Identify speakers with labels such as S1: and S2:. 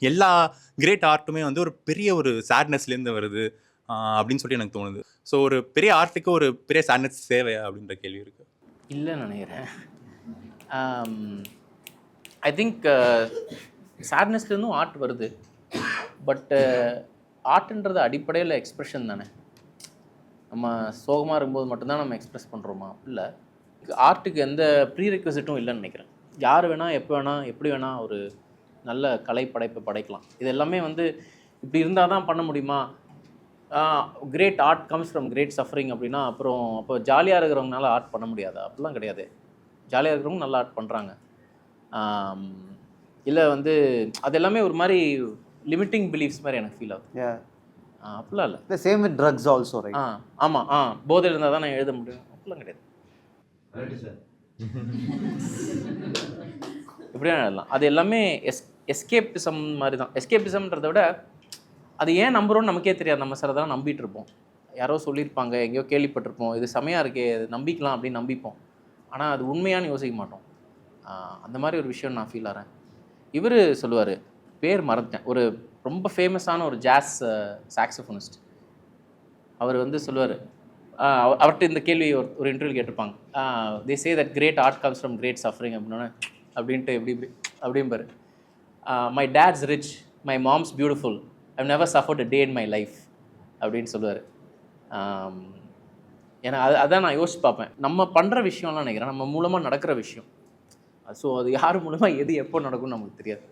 S1: எல்லா கிரேட் ஆர்ட்டுமே வந்து ஒரு பெரிய ஒரு சேட்னஸ்லேருந்து வருது அப்படின்னு சொல்லி எனக்கு தோணுது. ஸோ ஒரு பெரிய ஆர்ட்டுக்கு ஒரு பெரிய சேட்னஸ் தேவையா அப்படின்ற கேள்வி இருக்குது.
S2: இல்லைன்னு நினைக்கிறேன். ஐ திங்க் சேட்னஸ்லேருந்தும் ஆர்ட் வருது. பட்டு ஆர்ட்டுன்றது அடிப்படையில் எக்ஸ்ப்ரெஷன் தானே. நம்ம சோகமாக இருக்கும்போது மட்டும்தான் நம்ம எக்ஸ்ப்ரெஸ் பண்ணுறோமா? இல்லை, ஆர்ட்டுக்கு எந்த ப்ரீ ரெக்வசிட்டும் இல்லைன்னு நினைக்கிறேன். யார் வேணால் எப்போ வேணால் எப்படி வேணால் ஒரு நல்ல கலை படைப்பை படைக்கலாம். இது எல்லாமே வந்து இப்படி இருந்தால் தான் பண்ண முடியுமா? Great art comes from great suffering அப்படின்னா அப்புறம் அப்போ ஜாலியாக இருக்கிறவங்கனால ஆர்ட் பண்ண முடியாதா? அப்படிலாம் கிடையாது. ஜாலியாக இருக்கிறவங்க நல்லா ஆர்ட் பண்ணுறாங்க. இல்லை வந்து அது எல்லாமே ஒரு மாதிரி லிமிட்டிங் பிலீஃப்ஸ் மாதிரி எனக்கு ஃபீல் ஆகுது. அப்படிலாம் இல்லை.
S3: The same with drugs also, right?
S2: ஆமாம். போதை இருந்தால் தான் நான் எழுத முடியும் அப்படிலாம் கிடையாது. இப்படியா எழுதலாம். அது எல்லாமே எஸ்கேப்பிசம் மாதிரி தான். எஸ்கேப்பிசம்ன்றதை விட அது ஏன் நம்புகிறோன்னு நமக்கே தெரியாது. நம்ம சில தான் நம்பிட்டு இருப்போம். யாரோ சொல்லியிருப்பாங்க, எங்கேயோ கேள்விப்பட்டிருப்போம், இது செமையாக இருக்கே, அது நம்பிக்கலாம் அப்படின்னு நம்பிப்போம். ஆனால் அது உண்மையானு யோசிக்க மாட்டோம். அந்த மாதிரி ஒரு விஷயம் நான் ஃபீல் ஆகிறேன். இவர் சொல்லுவார், பேர் மறந்துட்டேன், ஒரு ரொம்ப ஃபேமஸான ஒரு ஜாஸ் சாக்ஸோஃபோனிஸ்ட். அவர் வந்து சொல்லுவார், அவர்கிட்ட இந்த கேள்வி ஒரு இன்டர்வியூ கேட்டிருப்பாங்க. They say that great art comes from great suffering அப்படின்ட்டு அப்படிம்பாரு. My dad's rich, my mom's beautiful, I've never suffered a day in my life அப்படின்னு சொல்லுவார். ஏன்னா அதான் நான் யோசிச்சு பார்ப்பேன். நம்ம பண்ணுற விஷயம்லாம் நினைக்கிறேன் நம்ம மூலமாக நடக்கிற விஷயம். ஸோ அது யார் மூலமாக எது எப்போ நடக்கும்னு நமக்கு தெரியாது.